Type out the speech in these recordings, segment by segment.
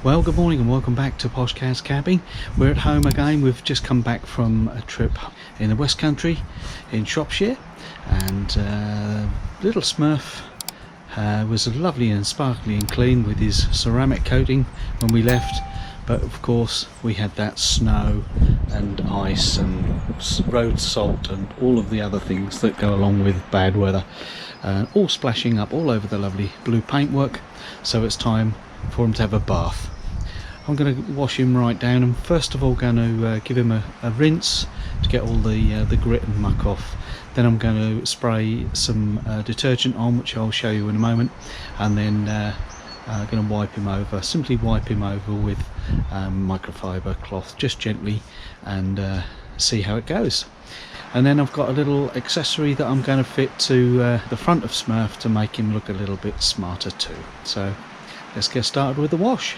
Well, good morning and welcome back to Poshcats Camping. We're at home again. We've just come back from a trip in the West Country in Shropshire, and little Smirf was lovely and sparkly and clean with his ceramic coating when we left, but of course we had that snow and ice and road salt and all of the other things that go along with bad weather, all splashing up all over the lovely blue paintwork. So it's time for him to have a bath. I'm going to wash him right down, and first of all going to give him a rinse to get all the grit and muck off. Then I'm going to spray some detergent on, which I'll show you in a moment, and then going to wipe him over, simply wipe him over with microfiber cloth, just gently, and see how it goes. And then I've got a little accessory that I'm going to fit to the front of Smirf to make him look a little bit smarter too. So let's get started with the wash.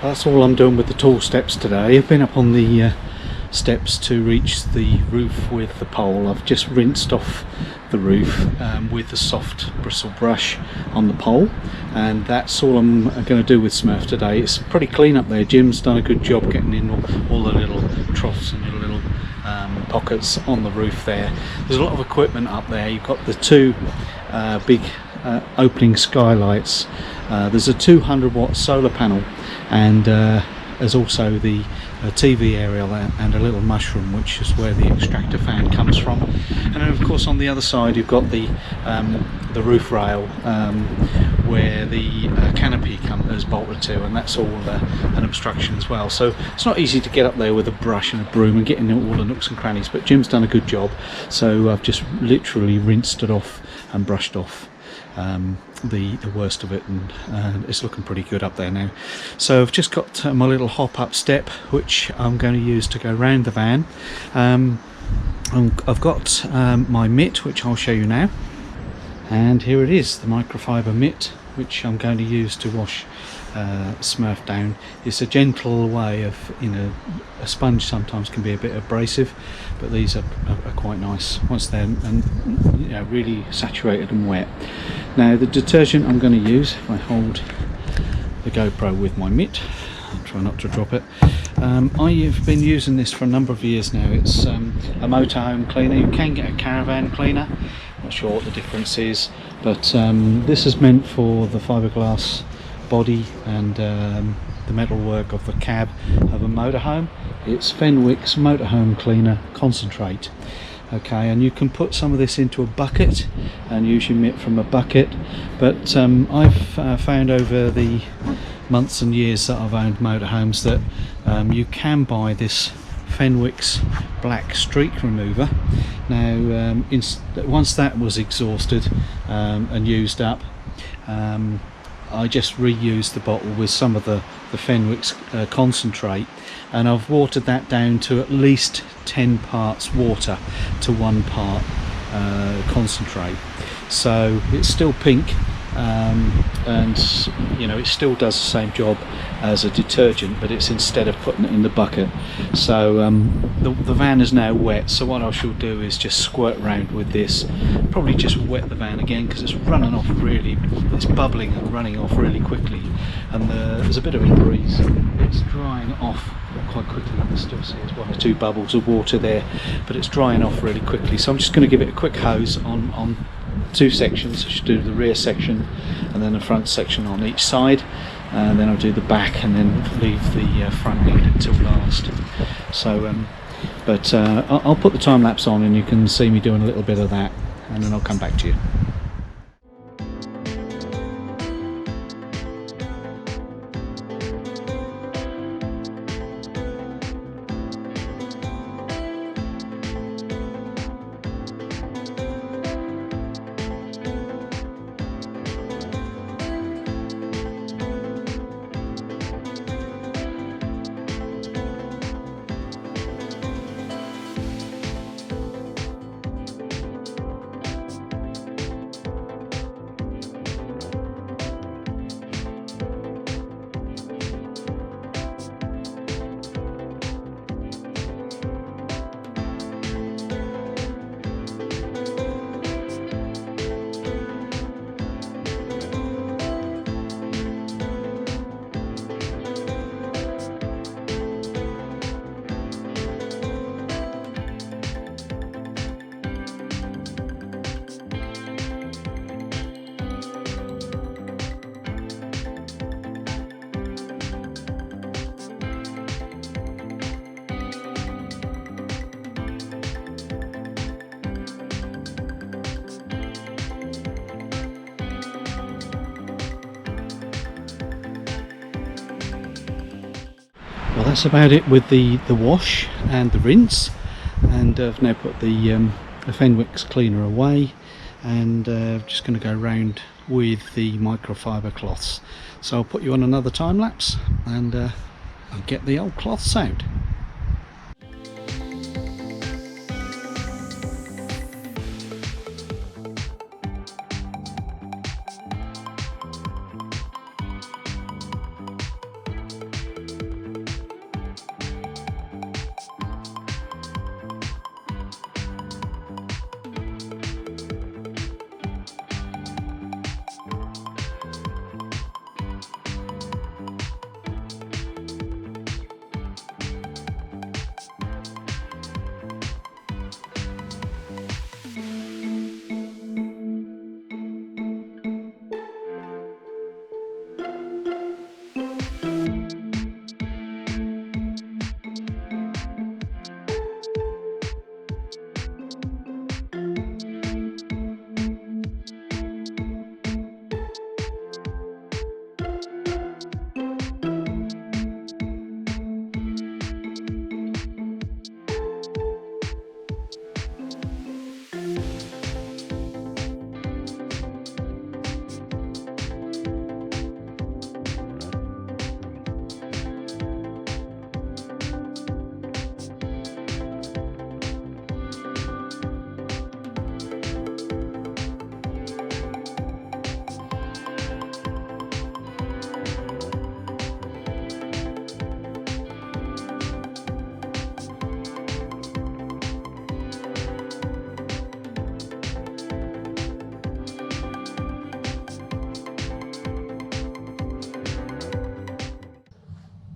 That's all I'm doing with the tall steps today. I've been up on the steps to reach the roof with the pole. I've just rinsed off the roof with the soft bristle brush on the pole, and that's all I'm going to do with Smirf today. It's pretty clean up there. Jim's done a good job getting in all the little troughs and little pockets on the roof there. There's a lot of equipment up there. You've got the two big opening skylights. There's a 200-watt solar panel, and there's also the TV aerial and a little mushroom, which is where the extractor fan comes from. And then of course on the other side you've got the roof rail where the canopy is bolted to, and that's all an obstruction as well. So it's not easy to get up there with a brush and a broom and get in all the nooks and crannies, but Jim's done a good job. So I've just literally rinsed it off and brushed off the worst of it, and it's looking pretty good up there now. So I've just got my little hop up step, which I'm going to use to go round the van. I've got my mitt, which I'll show you now, and here it is, the microfiber mitt, which I'm going to use to wash Smirf down. It's a gentle way of, a sponge sometimes can be a bit abrasive, but these are quite nice once they're really saturated and wet. Now the detergent I'm going to use, if I hold the GoPro with my mitt, I'll try not to drop it. I've been using this for a number of years now. It's a motorhome cleaner. You can get a caravan cleaner, not sure what the difference is, but this is meant for the fiberglass body and the metalwork of the cab of a motorhome. It's Fenwick's Motorhome Cleaner Concentrate. Okay, and you can put some of this into a bucket and use your mitt from a bucket, but I've found over the months and years that I've owned motorhomes that you can buy this Fenwick's Black streak remover. Now once that was exhausted and used up, I just reused the bottle with some of the Fenwick's concentrate, and I've watered that down to at least 10 parts water to 1 part concentrate. So it's still pink, and it still does the same job as a detergent, but it's instead of putting it in the bucket. So the van is now wet, so what I shall do is just squirt around with this, probably just wet the van again, because it's running off it's bubbling and running off really quickly, and there's a bit of a breeze. It's drying off quite quickly. You can still see there's 1 or 2 bubbles of water there, but it's drying off really quickly. So I'm just going to give it a quick hose on two sections. I should do the rear section and then the front section on each side, and then I'll do the back and then leave the front end until last. So but I'll put the time lapse on and you can see me doing a little bit of that, and then I'll come back to you. Well, that's about it with the wash and the rinse, and I've now put the Fenwick's cleaner away, and just going to go round with the microfiber cloths. So I'll put you on another time lapse and I'll get the old cloths out.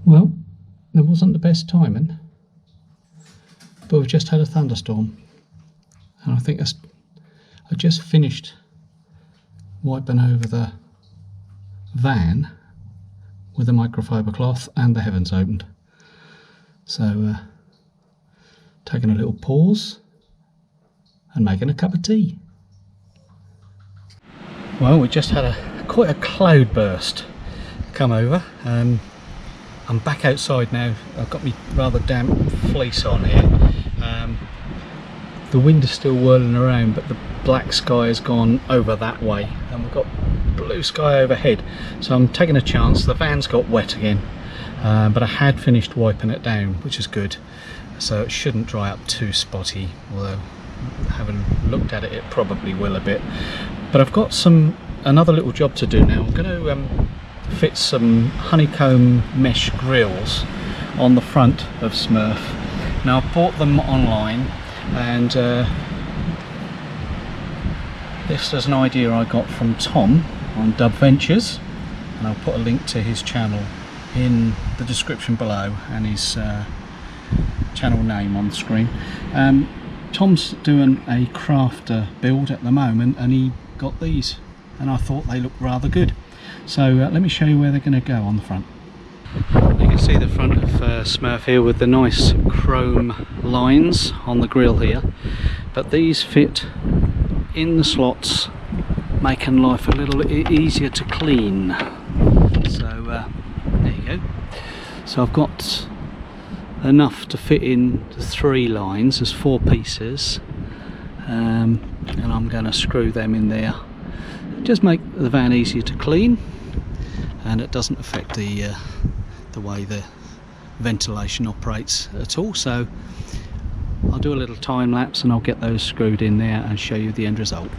Well, there wasn't the best timing, but we've just had a thunderstorm, and I think I just finished wiping over the van with a microfiber cloth and the heavens opened. So taking a little pause and making a cup of tea. Well, we just had quite a cloud burst come over. I'm back outside now. I've got my rather damp fleece on here. The wind is still whirling around, but the black sky has gone over that way, and we've got blue sky overhead. So I'm taking a chance. The van's got wet again, but I had finished wiping it down, which is good. So it shouldn't dry up too spotty, although having looked at it, it probably will a bit. But I've got another little job to do now. I'm going to fit some honeycomb mesh grills on the front of Smirf. Now I bought them online, and this is an idea I got from Tom on dubventures, and I'll put a link to his channel in the description below, and his channel name on screen. Tom's doing a crafter build at the moment, and he got these, and I thought they looked rather good. So let me show you where they're going to go on the front. You can see the front of Smirf here with the nice chrome lines on the grille here, but these fit in the slots, making life a little easier to clean. So there you go. So I've got enough to fit in the 3 lines. There's 4 pieces, and I'm going to screw them in there. Just make the van easier to clean, and it doesn't affect the way the ventilation operates at all. So I'll do a little time lapse and I'll get those screwed in there and show you the end result.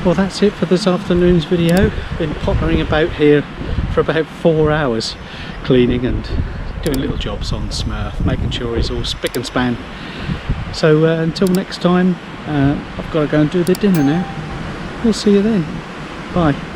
Well, that's it for this afternoon's video. Been pottering about here for about 4 hours, cleaning and doing little jobs on Smirf, making sure he's all spick and span. So until next time, I've got to go and do the dinner now. We'll see you then. Bye.